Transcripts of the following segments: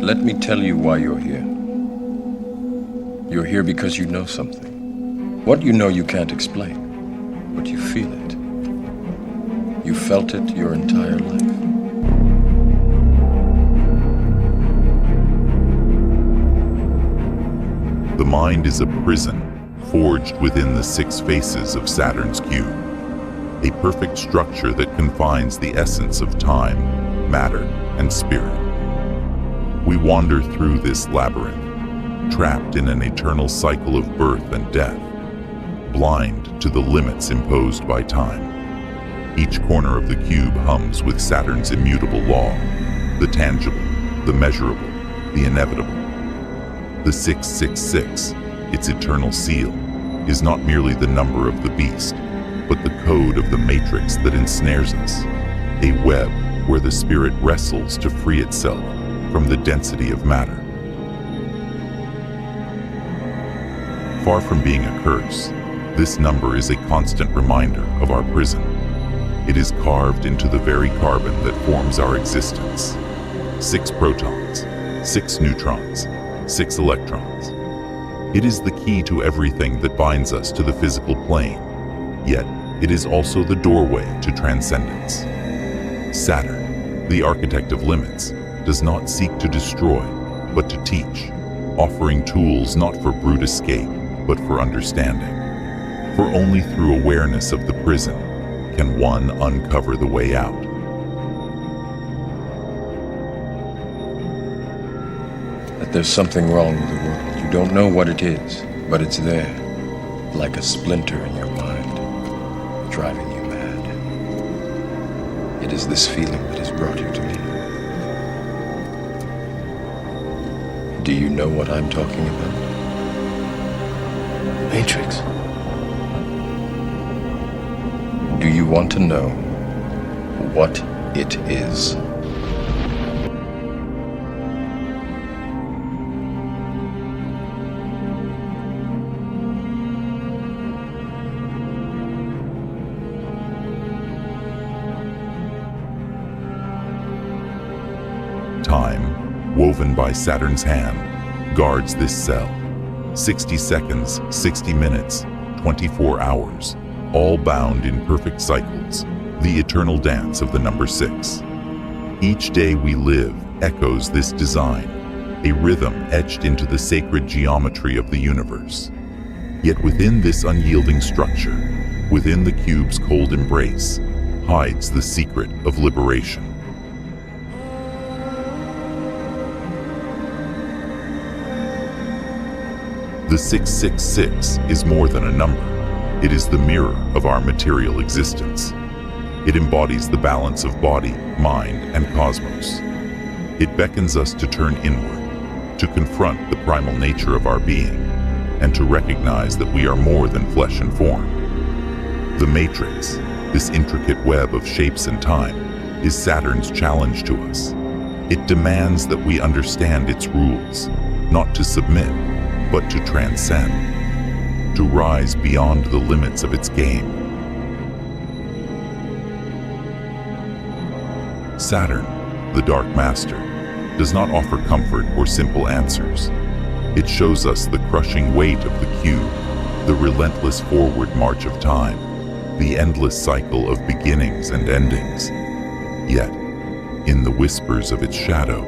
Let me tell you why you're here. You're here because you know something. What you know you can't explain, but you feel it. You felt it your entire life. The mind is a prison forged within the 6 faces of Saturn's cube, a perfect structure that confines the essence of time, matter, and spirit. We wander through this labyrinth, trapped in an eternal cycle of birth and death, blind to the limits imposed by time. Each corner of the cube hums with Saturn's immutable law, the tangible, the measurable, the inevitable. The 666, its eternal seal, is not merely the number of the beast, but the code of the matrix that ensnares us, a web where the spirit wrestles to free itself from the density of matter. Far from being a curse, this number is a constant reminder of our prison. It is carved into the very carbon that forms our existence. 6 protons, 6 neutrons, 6 electrons. It is the key to everything that binds us to the physical plane, yet it is also the doorway to transcendence. Saturn, the architect of limits, does not seek to destroy, but to teach, offering tools not for brute escape, but for understanding. For only through awareness of the prison can one uncover the way out. That there's something wrong with the world. You don't know what it is, but it's there, like a splinter in your mind, driving you mad. It is this feeling that has brought you to me. Do you know what I'm talking about? Matrix. Do you want to know what it is? Time, woven by Saturn's hand, guards this cell. 60 seconds, 60 minutes, 24 hours, all bound in perfect cycles, the eternal dance of the number 6. Each day we live echoes this design, a rhythm etched into the sacred geometry of the universe. Yet within this unyielding structure, within the cube's cold embrace, hides the secret of liberation. The 666 is more than a number. It is the mirror of our material existence. It embodies the balance of body, mind, and cosmos. It beckons us to turn inward, to confront the primal nature of our being, and to recognize that we are more than flesh and form. The matrix, this intricate web of shapes and time, is Saturn's challenge to us. It demands that we understand its rules, not to submit, but to transcend, to rise beyond the limits of its game. Saturn, the Dark Master, does not offer comfort or simple answers. It shows us the crushing weight of the cube, the relentless forward march of time, the endless cycle of beginnings and endings. Yet, in the whispers of its shadow,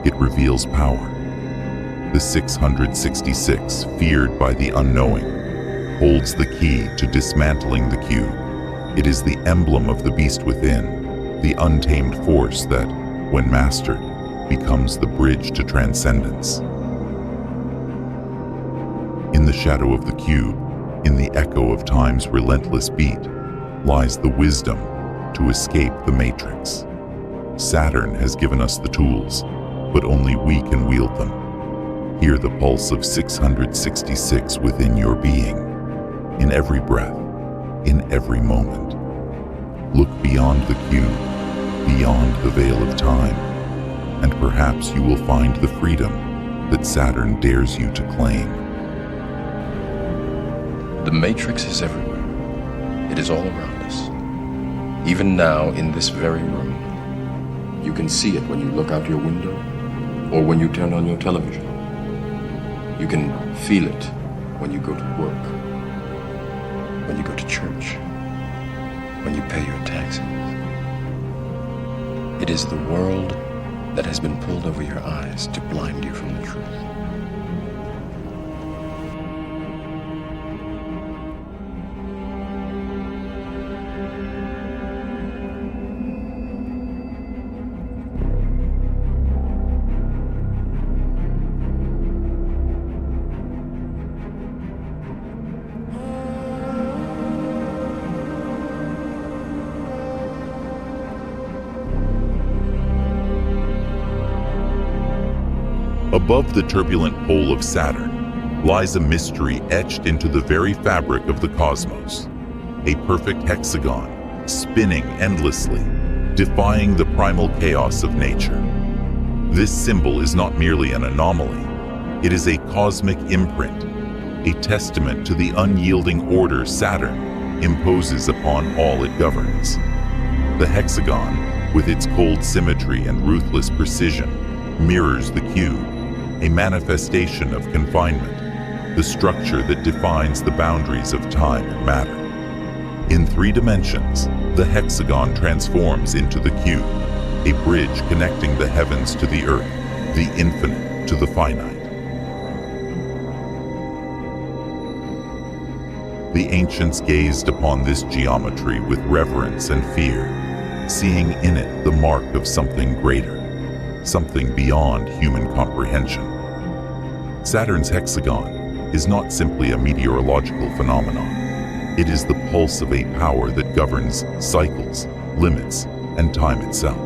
it reveals power. The 666, feared by the unknowing, holds the key to dismantling the cube. It is the emblem of the beast within, the untamed force that, when mastered, becomes the bridge to transcendence. In the shadow of the cube, in the echo of time's relentless beat, lies the wisdom to escape the matrix. Saturn has given us the tools, but only we can wield them. Hear the pulse of 666 within your being, in every breath, in every moment. Look beyond the cube, beyond the veil of time, and perhaps you will find the freedom that Saturn dares you to claim. The matrix is everywhere. It is all around us. Even now, in this very room. You can see it when you look out your window. or when you turn on your television. You can feel it when you go to work, when you go to church, when you pay your taxes. It is the world that has been pulled over your eyes to blind you from the truth. Above the turbulent pole of Saturn lies a mystery etched into the very fabric of the cosmos, a perfect hexagon spinning endlessly, defying the primal chaos of nature. This symbol is not merely an anomaly, it is a cosmic imprint, a testament to the unyielding order Saturn imposes upon all it governs. The hexagon, with its cold symmetry and ruthless precision, mirrors the cube, a manifestation of confinement, the structure that defines the boundaries of time and matter. In 3 dimensions, the hexagon transforms into the cube, a bridge connecting the heavens to the earth, the infinite to the finite. The ancients gazed upon this geometry with reverence and fear, seeing in it the mark of something greater, something beyond human comprehension. Saturn's hexagon is not simply a meteorological phenomenon. It is the pulse of a power that governs cycles, limits, and time itself.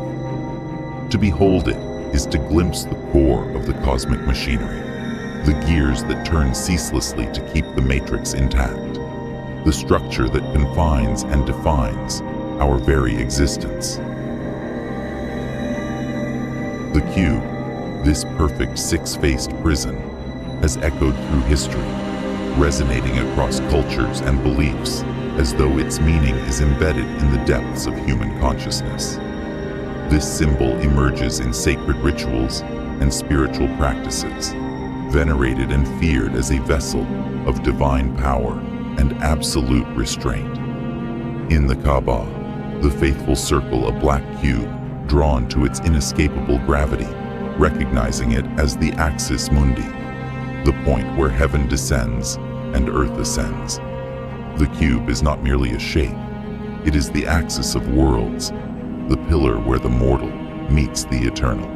To behold it is to glimpse the core of the cosmic machinery, the gears that turn ceaselessly to keep the matrix intact, the structure that confines and defines our very existence. The cube, this perfect 6-faced prison, has echoed through history, resonating across cultures and beliefs as though its meaning is embedded in the depths of human consciousness. This symbol emerges in sacred rituals and spiritual practices, venerated and feared as a vessel of divine power and absolute restraint. In the Kaaba, the faithful circle a black cube drawn to its inescapable gravity, recognizing it as the axis mundi, the point where heaven descends and earth ascends. The cube is not merely a shape, it is the axis of worlds, the pillar where the mortal meets the eternal.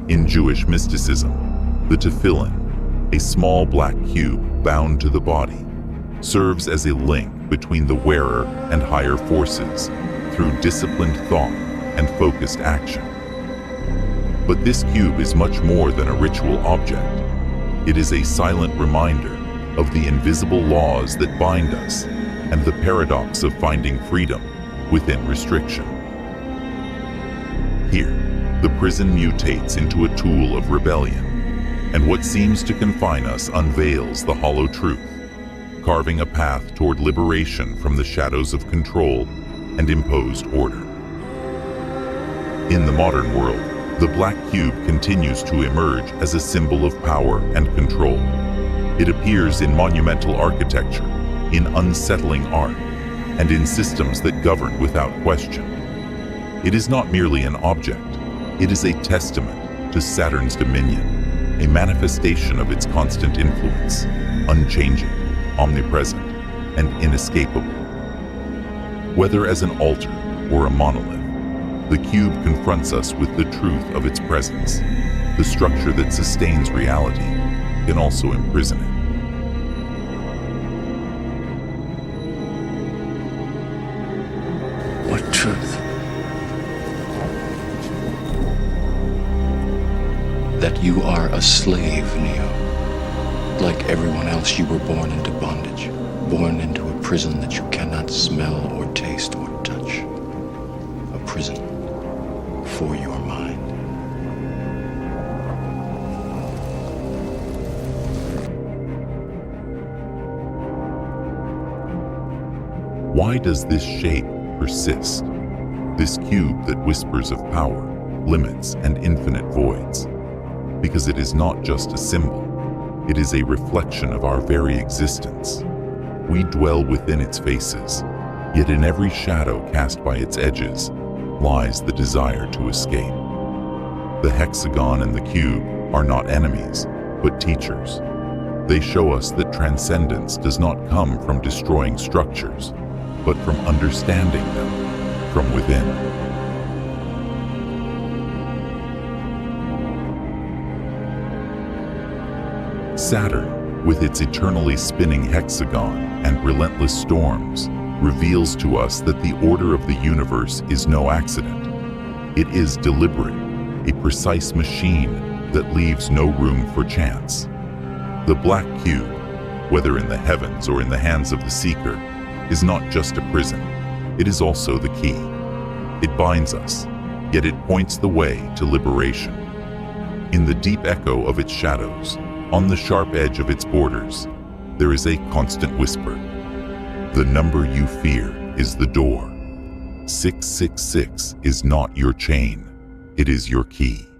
In Jewish mysticism, the tefillin, a small black cube bound to the body, serves as a link between the wearer and higher forces through disciplined thought and focused action. But this cube is much more than a ritual object. It is a silent reminder of the invisible laws that bind us and the paradox of finding freedom within restriction. Here, the prison mutates into a tool of rebellion, and what seems to confine us unveils the hollow truth, carving a path toward liberation from the shadows of control and imposed order. In the modern world, the black cube continues to emerge as a symbol of power and control. It appears in monumental architecture, in unsettling art, and in systems that govern without question. It is not merely an object, it is a testament to Saturn's dominion, a manifestation of its constant influence, unchanging, omnipresent, and inescapable. Whether as an altar or a monolith, the cube confronts us with the truth of its presence. The structure that sustains reality can also imprison it. What truth? That you are a slave, Neo. Like everyone else, you were born into bondage, born into a prison that you cannot smell or taste or touch. A prison for your mind. Why does this shape persist. This cube that whispers of power, limits, and infinite voids. Because it is not just a symbol, it is a reflection of our very existence. We dwell within its faces, yet in every shadow cast by its edges lies the desire to escape. The hexagon and the cube are not enemies, but teachers. They show us that transcendence does not come from destroying structures, but from understanding them from within. Saturn, with its eternally spinning hexagon and relentless storms, reveals to us that the order of the universe is no accident. It is deliberate, a precise machine that leaves no room for chance. The black cube, whether in the heavens or in the hands of the seeker, is not just a prison, it is also the key. It binds us, yet it points the way to liberation. In the deep echo of its shadows, on the sharp edge of its borders, there is a constant whisper. The number you fear is the door. 666 is not your chain, it is your key.